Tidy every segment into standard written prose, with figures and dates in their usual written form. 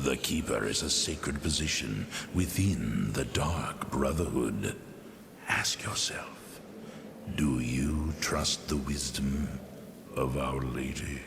The Keeper is a sacred position within the Dark Brotherhood. Ask yourself, do you trust the wisdom of Our Lady?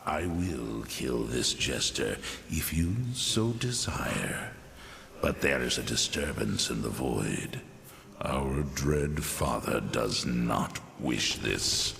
I will kill this jester if you so desire. But there is a disturbance in the void. Our dread father does not wish this.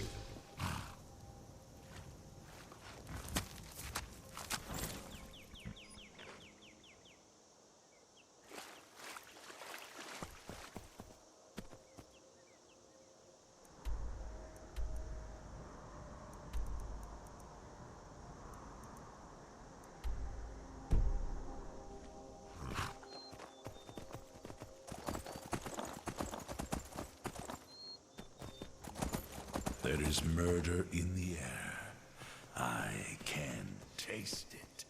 There is murder in the air. I can taste it.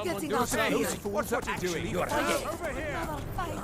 Getting out of here. What's what you're doing? You're Over here. Another fight.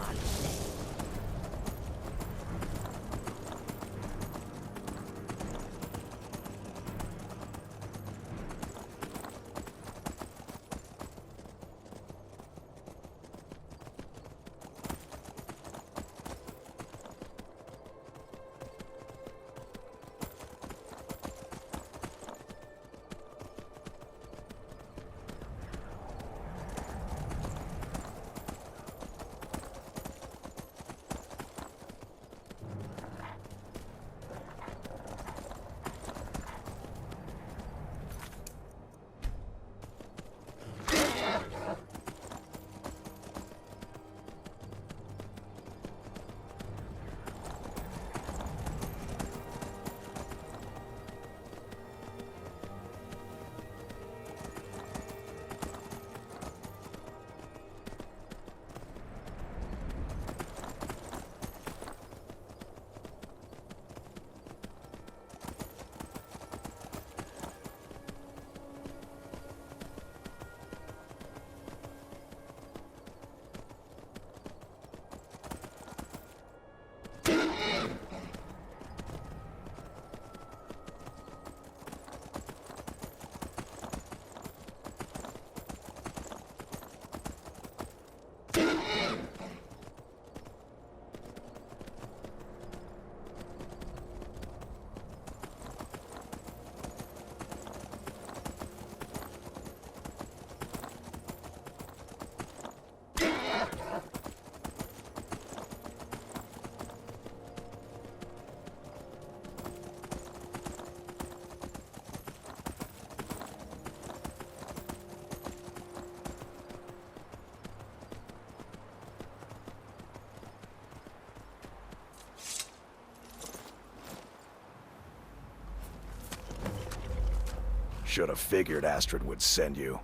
Should have figured Astrid would send you.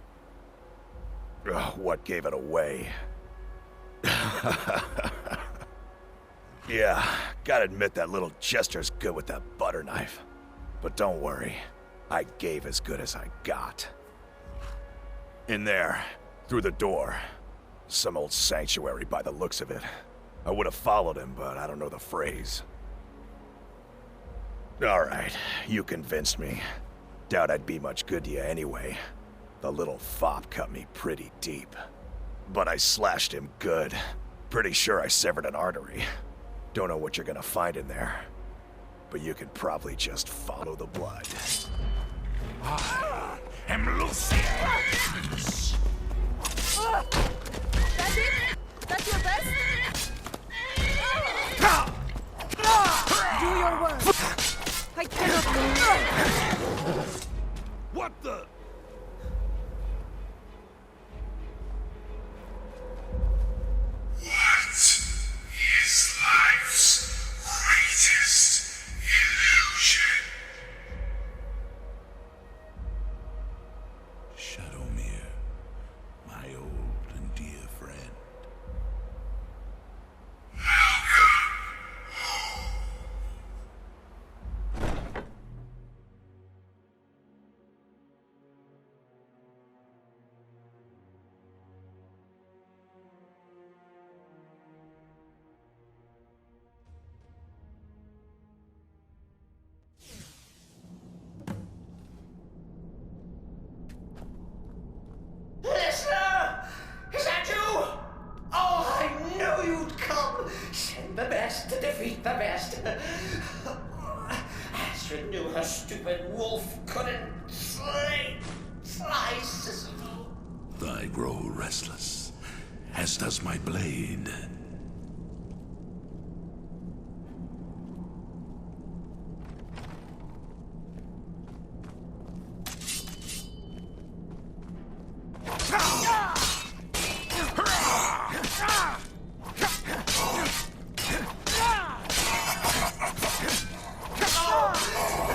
Ugh, what gave it away? Yeah, gotta admit that little jester's good with that butter knife. But don't worry, I gave as good as I got. In there, through the door. Some old sanctuary by the looks of it. I would have followed him, but I don't know the phrase. Alright, you convinced me. Doubt I'd be much good to you anyway. The little fop cut me pretty deep. But I slashed him good. Pretty sure I severed an artery. Don't know what you're gonna find in there. But you could probably just follow the blood. I am Lucius. That's it? That's your best? Do your work. I cannot move. What the? What is life's greatest illusion? Shadowmere, my old and dear friend. Listener! Is that you? Oh, I knew you'd come! Send the best to defeat the best. Astrid knew her stupid wolf couldn't slay Cicero. I grow restless, as does my blade.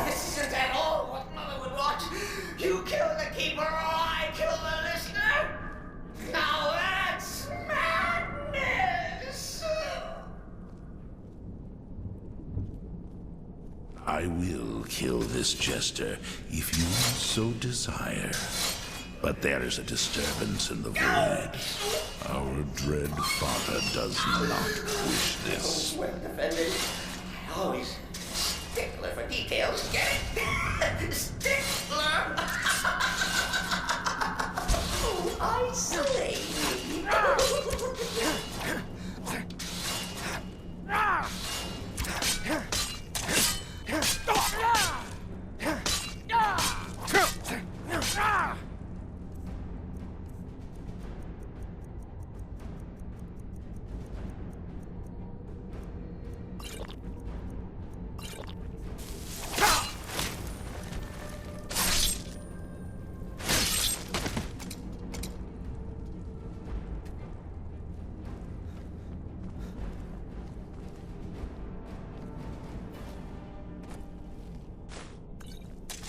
This isn't at all what Mother would want. You kill the keeper or I kill the listener? Now that's madness! I will kill this jester if you so desire. But there is a disturbance in the void. Our dread father does not wish this. Well defended. Always stickler for details, get it? Stickler! Oh, isolate me.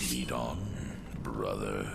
Lead on, brother.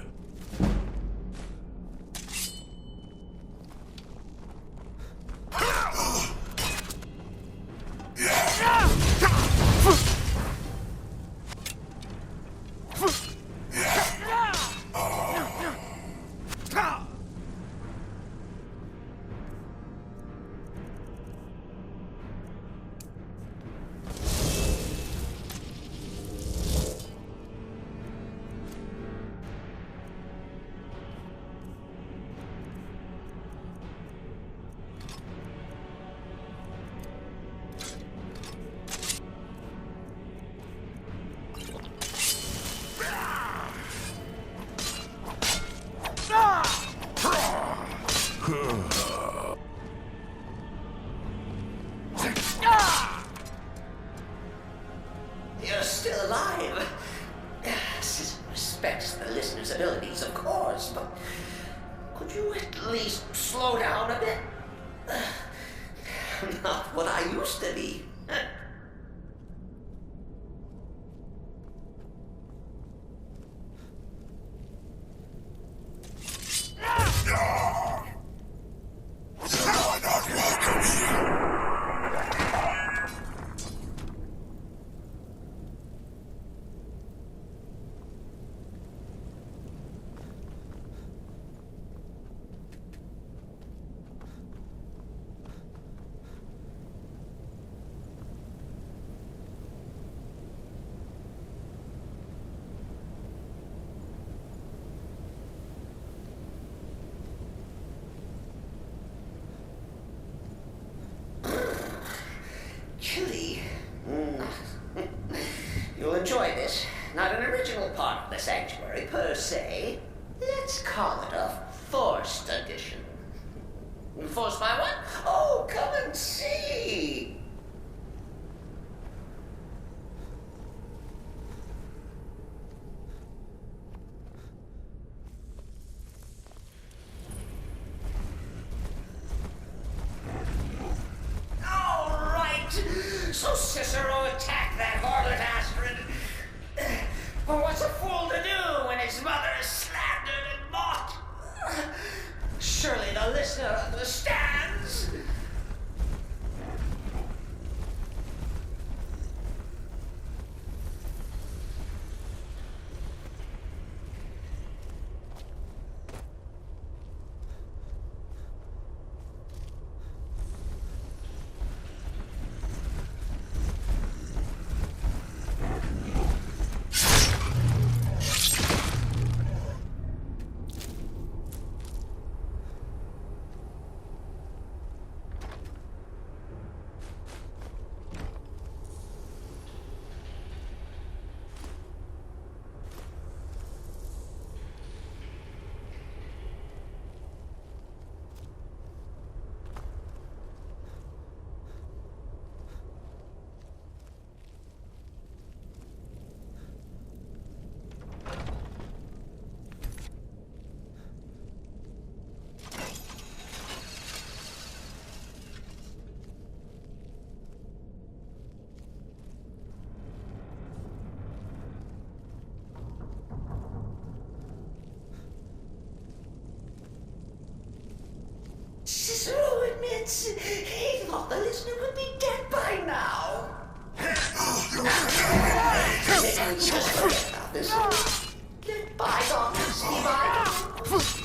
You're still alive. Cicero respects the listener's abilities, of course, but could you at least slow down a bit? Not what I used to be. Chilly. You'll enjoy this. Not an original part of the sanctuary, per se. Let's call it a forced addition. Forced by what? Oh, come and see! So Cicero attacked that harlot Astrid. But what's a fool to do when his mother is slandered and mocked? Surely the listener understands. Cicero admits he thought the listener would be dead by now. Just forget about this. Let bygones be bygones.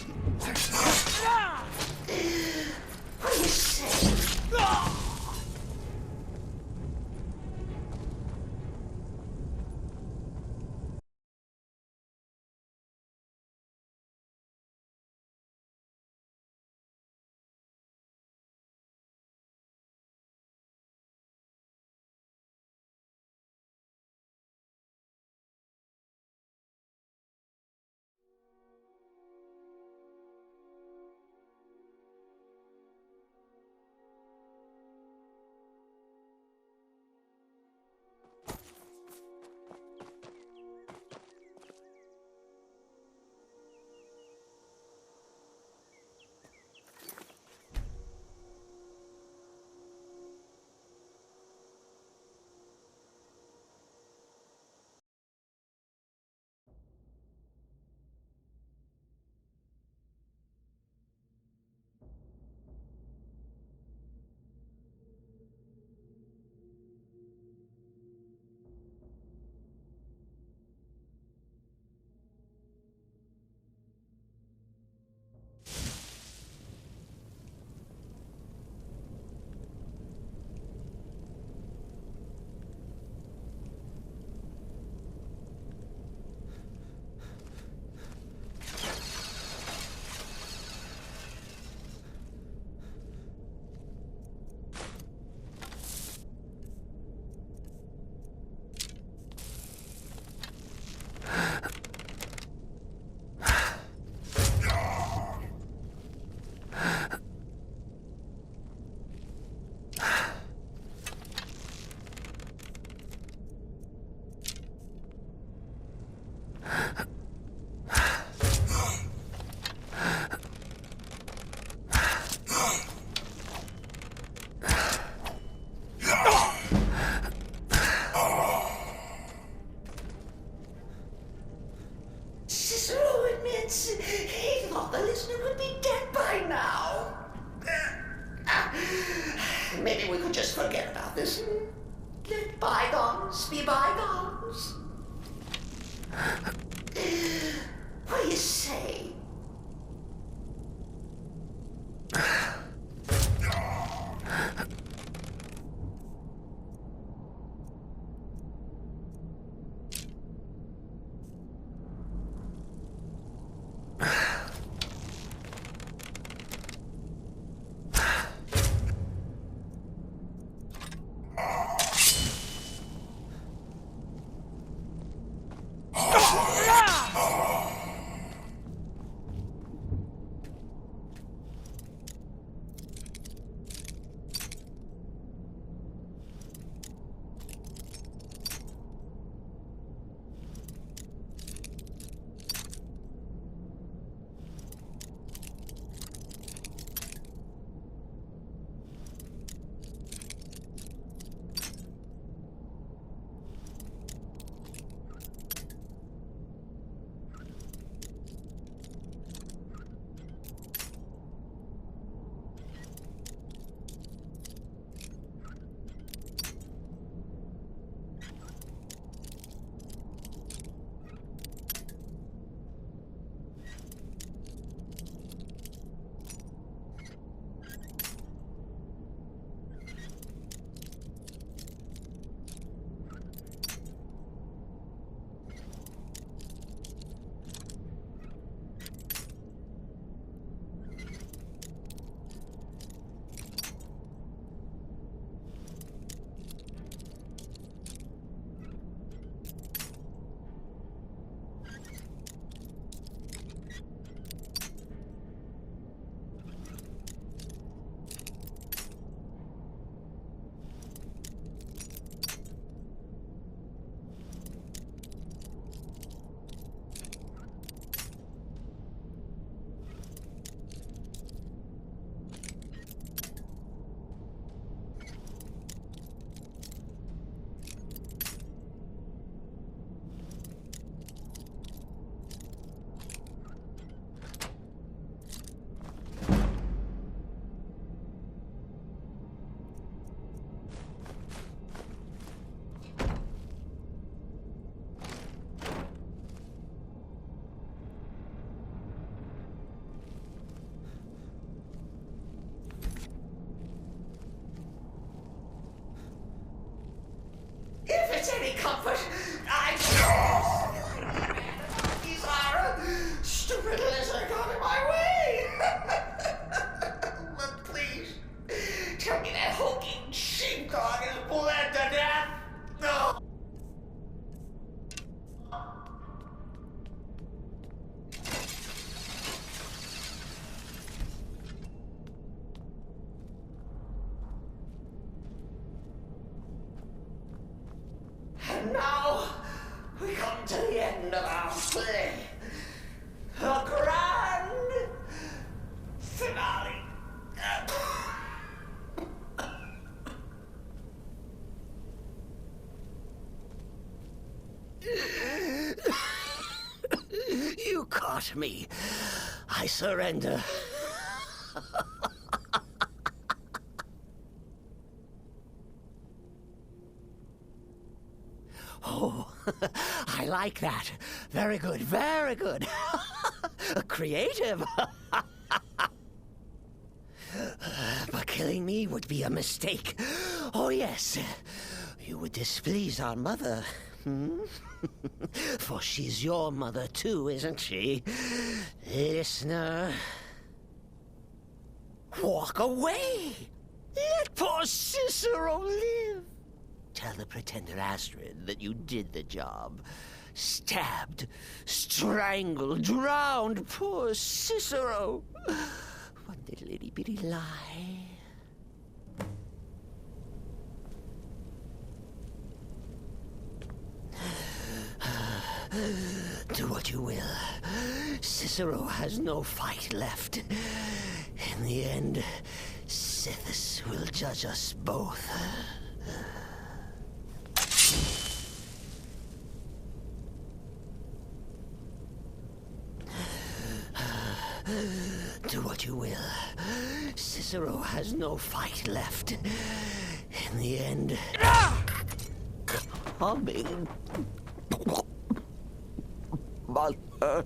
forget about this. Let bygones be bygones. What do you say? If it's any comfort, these are stupid lizard got in my way. But please, tell me that hulking sheepdog is bled to death. No. And now we come to the end of our play. A grand finale. You caught me. I surrender. Oh, I like that. Very good, very good. Creative. But killing me would be a mistake. Oh, yes. You would displease our mother. For she's your mother, too, isn't she? Listener. Walk away. Let poor Cicero live. Tell the pretender Astrid that you did the job. Stabbed, strangled, drowned poor Cicero. One little itty-bitty lie. Do what you will. Cicero has no fight left. In the end, Sithis will judge us both. Do what you will. Cicero has no fight left. in the end. Coming. Mother.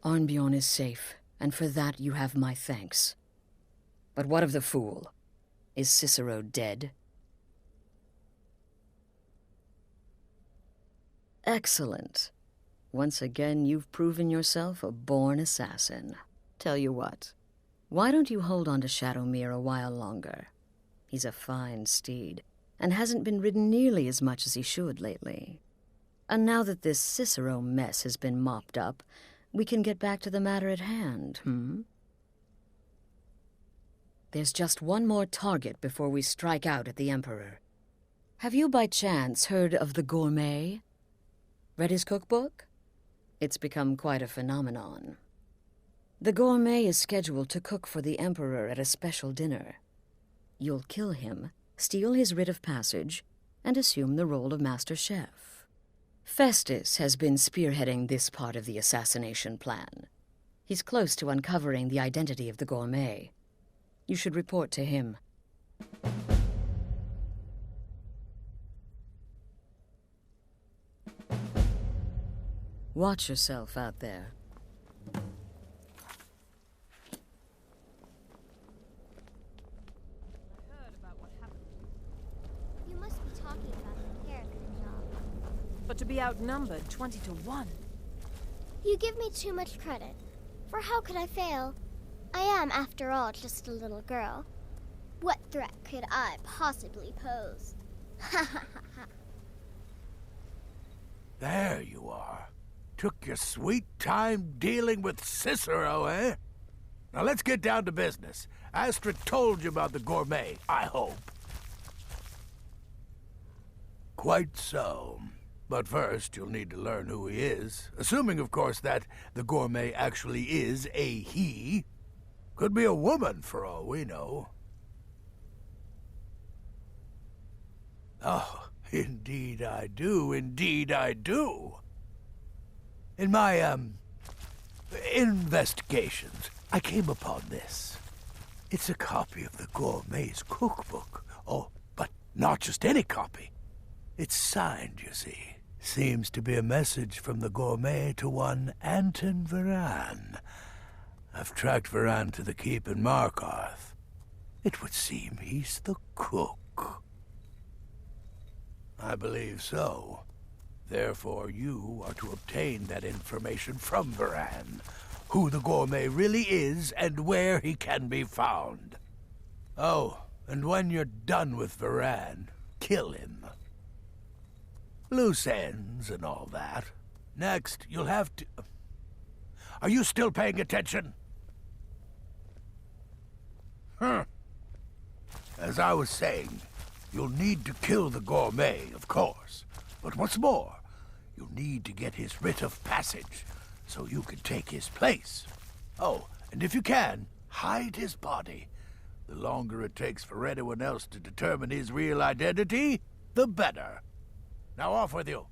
Arnbjorn is safe, and for that you have my thanks. But what of the fool? Is Cicero dead? Excellent. Once again, you've proven yourself a born assassin. Tell you what, why don't you hold on to Shadowmere a while longer? He's a fine steed, and hasn't been ridden nearly as much as he should lately. And now that this Cicero mess has been mopped up, we can get back to the matter at hand, There's just one more target before we strike out at the Emperor. Have you by chance heard of the Gourmet? Read his cookbook? It's become quite a phenomenon. The Gourmet is scheduled to cook for the Emperor at a special dinner. You'll kill him, steal his writ of passage, and assume the role of Master Chef. Festus has been spearheading this part of the assassination plan. He's close to uncovering the identity of the Gourmet. You should report to him. Watch yourself out there. You must be talking about the character job. But to be outnumbered 20 to 1. You give me too much credit. For how could I fail? I am, after all, just a little girl. What threat could I possibly pose? Ha ha ha ha. There you are. Took your sweet time dealing with Cicero, eh? Now let's get down to business. Astrid told you about the gourmet, I hope. Quite so. But first, you'll need to learn who he is. Assuming, of course, that the gourmet actually is a he. Could be a woman, for all we know. Oh, indeed I do. Indeed I do. In my, investigations, I came upon this. It's a copy of the gourmet's cookbook. Oh, but not just any copy. It's signed, you see. Seems to be a message from the gourmet to one Anton Varan. I've tracked Varan to the keep in Markarth. It would seem he's the cook. I believe so. Therefore, you are to obtain that information from Varan. Who the gourmet really is and where he can be found. Oh, and when you're done with Varan, kill him. Loose ends and all that. Next, you'll have to... Are you still paying attention? As I was saying, you'll need to kill the gourmet, of course. But what's more, you'll need to get his writ of passage, so you can take his place. Oh, and if you can, hide his body. The longer it takes for anyone else to determine his real identity, the better. Now off with you.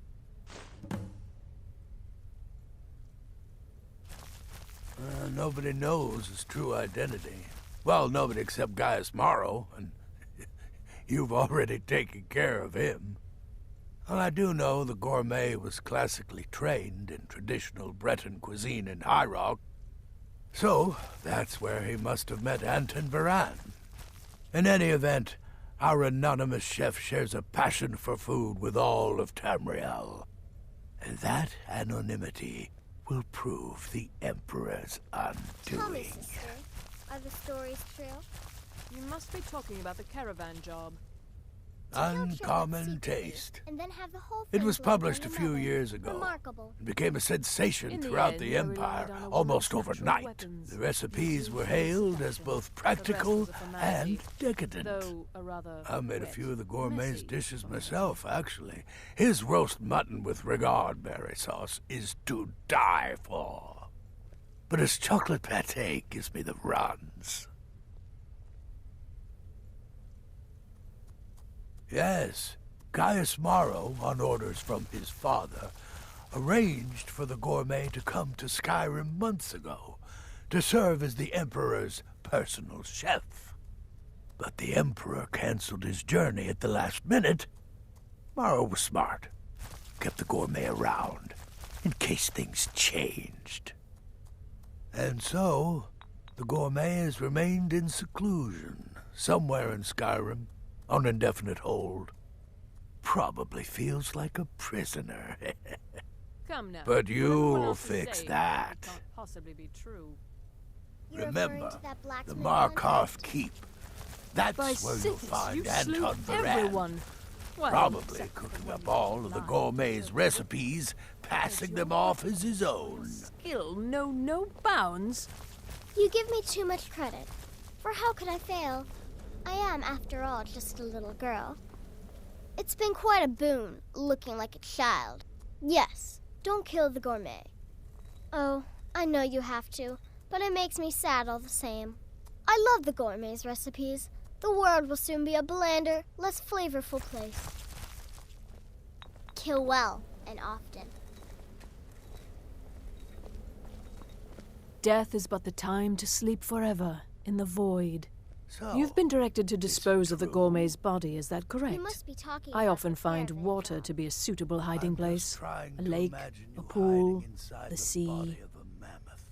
Nobody knows his true identity. Well, nobody except Gaius Morrow, and you've already taken care of him. Well, I do know the gourmet was classically trained in traditional Breton cuisine in High Rock, so that's where he must have met Anton Varan. In any event, our anonymous chef shares a passion for food with all of Tamriel. And that anonymity will prove the Emperor's Tell me, undoing. sister, are the stories true? You must be talking about the caravan job. Uncommon taste. And then have the whole It thing was blame published a on few another. years ago. Remarkable. It became a sensation In the throughout end, the they relied Empire, on a almost woman's natural overnight. weapons. The recipes were hailed as both practical was a formality, and decadent. Though a rather I made a wet, few of the gourmet's messy dishes formality. myself, actually. His roast mutton with regard berry sauce is to die for. But his chocolate pate gives me the runs. Yes, Gaius Morrow, on orders from his father, arranged for the gourmet to come to Skyrim months ago to serve as the Emperor's personal chef. But the Emperor canceled his journey at the last minute. Morrow was smart. Kept the gourmet around, in case things changed. And so, the gourmet has remained in seclusion, somewhere in Skyrim, on indefinite hold. Probably feels like a prisoner. Come now. But What everyone you'll else is fix saying that. can't possibly be true. You're referring Remember, to that the blacksmith Markarth on Keep. That's By where you'll Sithis, find you slew Anton Varan. everyone. Well, Probably except for cooking the up one all of the lied. gourmet's recipes, passing them off as his own. Skill know no bounds. You give me too much credit. For how could I fail? I am, after all, just a little girl. It's been quite a boon, looking like a child. Yes, don't kill the gourmet. Oh, I know you have to, but it makes me sad all the same. I love the gourmet's recipes. The world will soon be a blander, less flavorful place. Kill well and often. Death is but the time to sleep forever in the void. So, You've been directed to is it dispose of the true? gourmet's body, is that correct? You must be talking I about often the find caravan water job. to be a suitable hiding I'm just place. trying A to lake, imagine a you pool, hiding inside the the sea. body of a mammoth.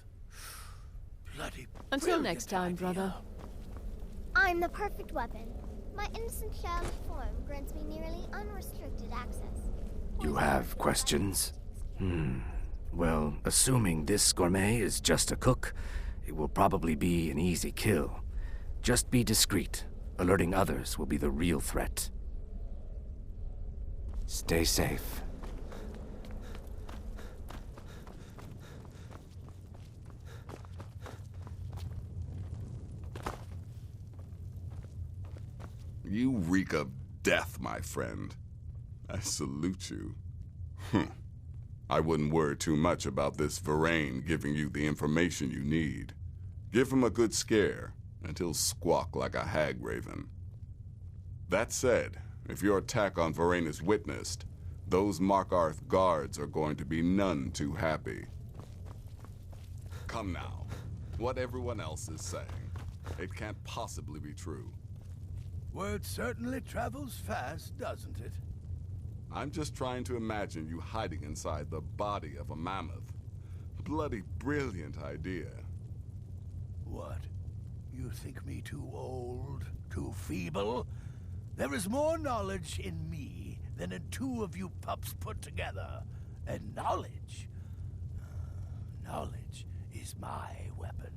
Bloody Until brilliant next time, idea. brother. I'm the perfect weapon. My innocent childish form grants me nearly unrestricted access. You have questions? Well, assuming this gourmet is just a cook, it will probably be an easy kill. Just be discreet. Alerting others will be the real threat. Stay safe. You reek of death, my friend. I salute you. I wouldn't worry too much about this Varane giving you the information you need. Give him a good scare, and he'll squawk like a hag raven. That said, if your attack on Varane is witnessed, those Markarth guards are going to be none too happy. Come now. What everyone else is saying, it can't possibly be true. Word certainly travels fast, doesn't it? I'm just trying to imagine you hiding inside the body of a mammoth. Bloody brilliant idea. What? You think me too old? Too feeble? There is more knowledge in me than in two of you pups put together. And knowledge? Knowledge is my weapon.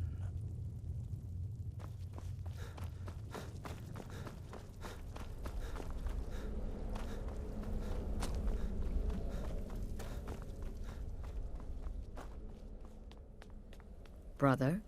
Brother?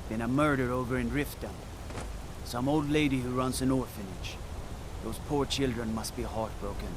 Been a murder over in Riftdown. Some old lady who runs an orphanage. Those poor children must be heartbroken.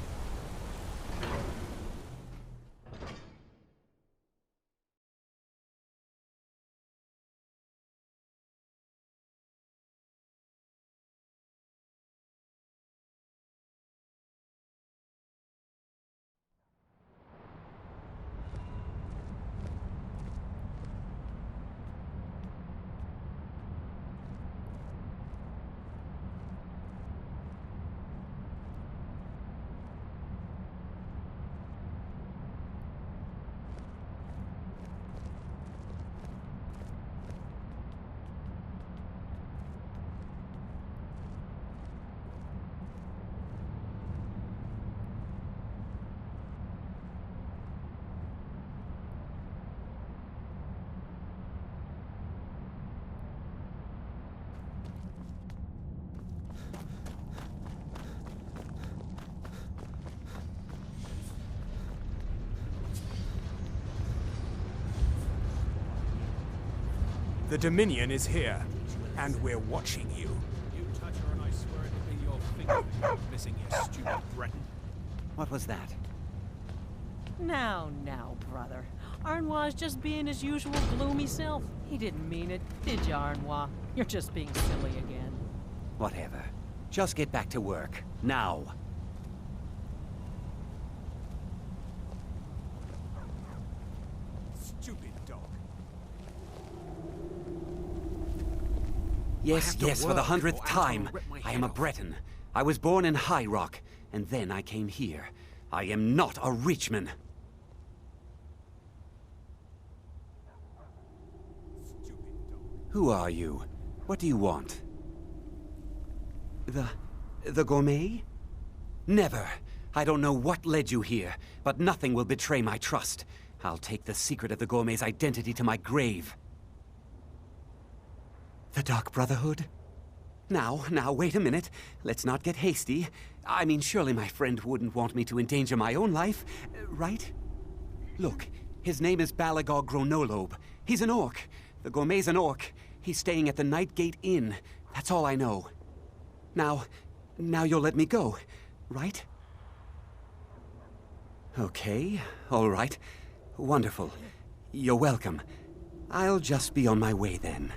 The Dominion is here, and we're watching you. You touch her and I swear it'll be your finger missing, you stupid Breton. What was that? Now, brother. Arnois just being his usual gloomy self. He didn't mean it, did you, Arnois? You're just being silly again. Whatever. Just get back to work. Now. Stupid dog. Yes, for the 100th time. I am a Breton. I was born in High Rock, and then I came here. I am not a Richman. Who are you? What do you want? The gourmet? Never. I don't know what led you here, but nothing will betray my trust. I'll take the secret of the gourmet's identity to my grave. The Dark Brotherhood? Now, wait a minute. Let's not get hasty. I mean, surely my friend wouldn't want me to endanger my own life, right? Look, his name is Balagog Gronolobe. He's an orc. The gourmet's an orc. He's staying at the Nightgate Inn. That's all I know. Now, Now you'll let me go, right? Okay, all right. Wonderful. You're welcome. I'll just be on my way then.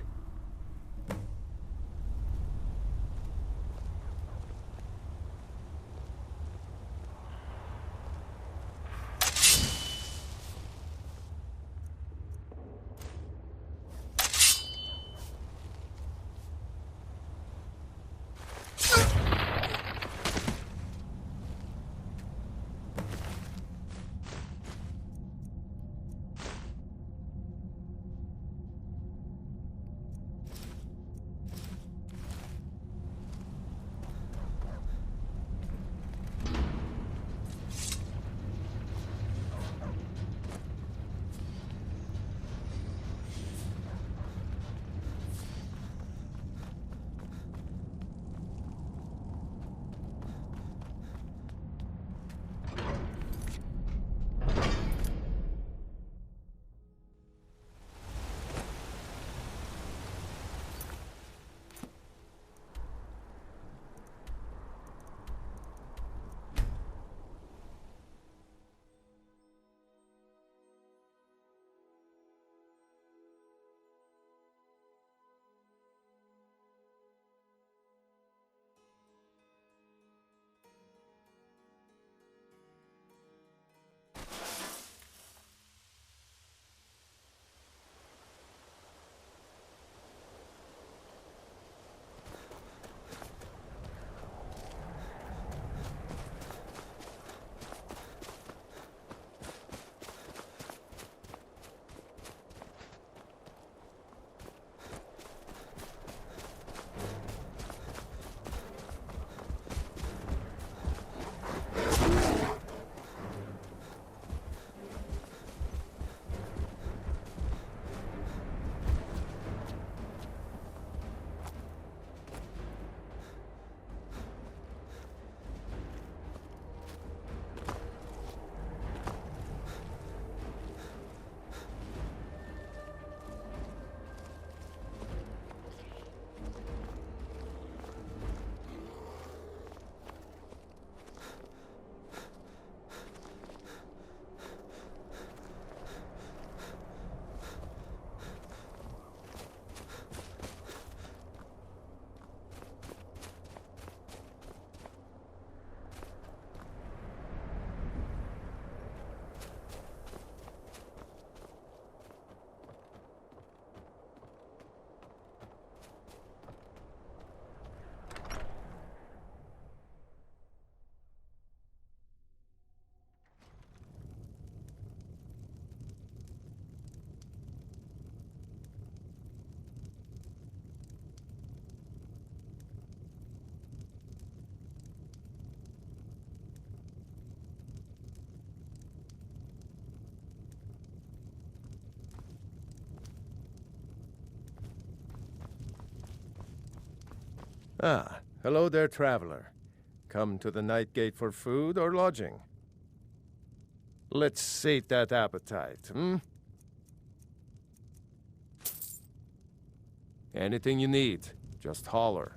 Ah, hello there, traveler. Come to the Night Gate for food or lodging? Let's sate that appetite, hmm? Anything you need, just holler.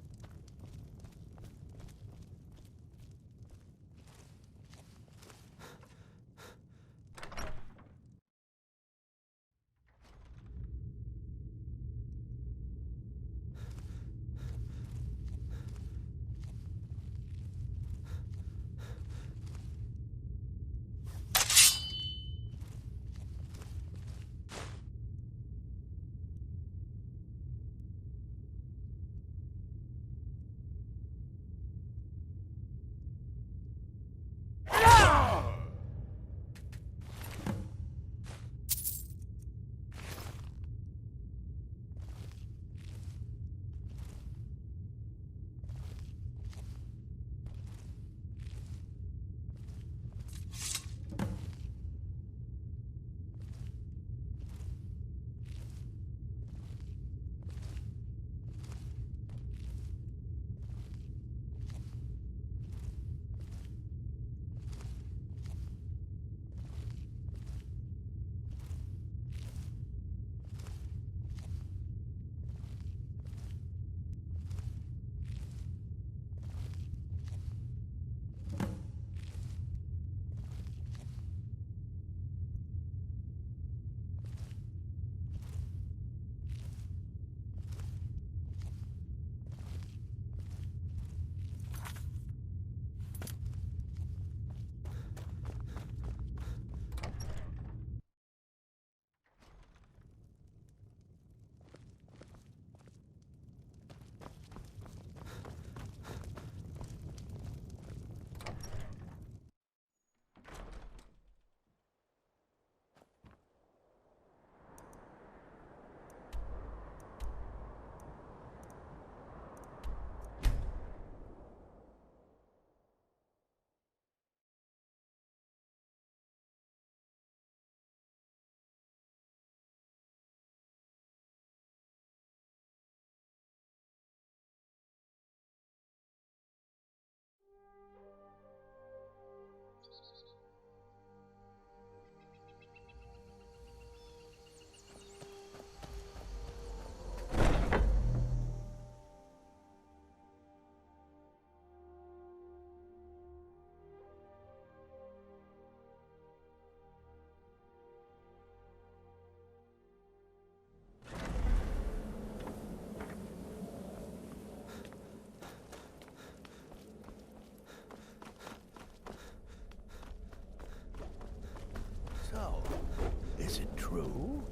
crew.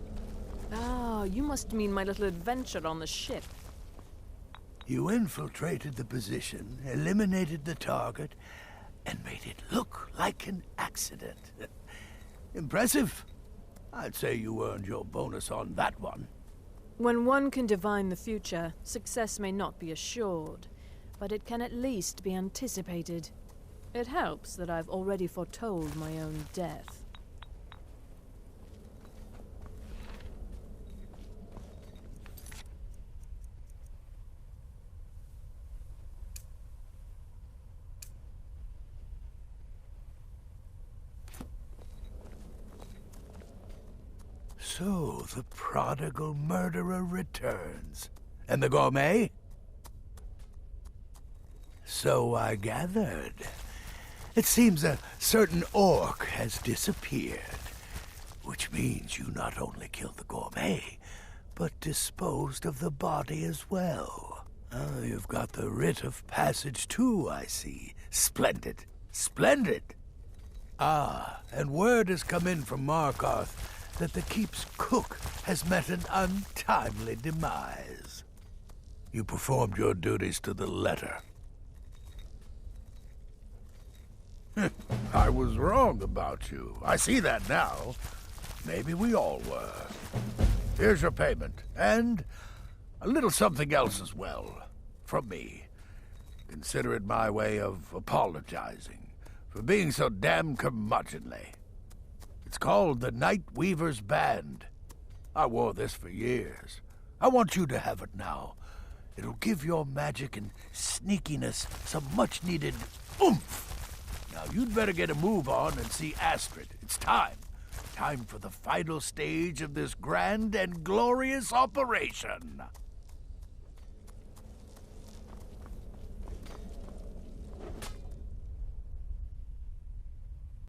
Ah, you must mean my little adventure on the ship. You infiltrated the position, eliminated the target, and made it look like an accident. Impressive. I'd say you earned your bonus on that one. When one can divine the future, success may not be assured, but it can at least be anticipated. It helps that I've already foretold my own death. So, the prodigal murderer returns. And the gourmet? So I gathered. It seems a certain orc has disappeared. Which means you not only killed the gourmet, but disposed of the body as well. Oh, you've got the writ of passage too, I see. Splendid. Splendid! Ah, and word has come in from Markarth that the keep's cook has met an untimely demise. You performed your duties to the letter. I was wrong about you. I see that now. Maybe we all were. Here's your payment, and a little something else as well, from me. Consider it my way of apologizing for being so damn curmudgeonly. It's called the Night Weaver's Band. I wore this for years. I want you to have it now. It'll give your magic and sneakiness some much-needed oomph. Now, you'd better get a move on and see Astrid. It's time. Time for the final stage of this grand and glorious operation.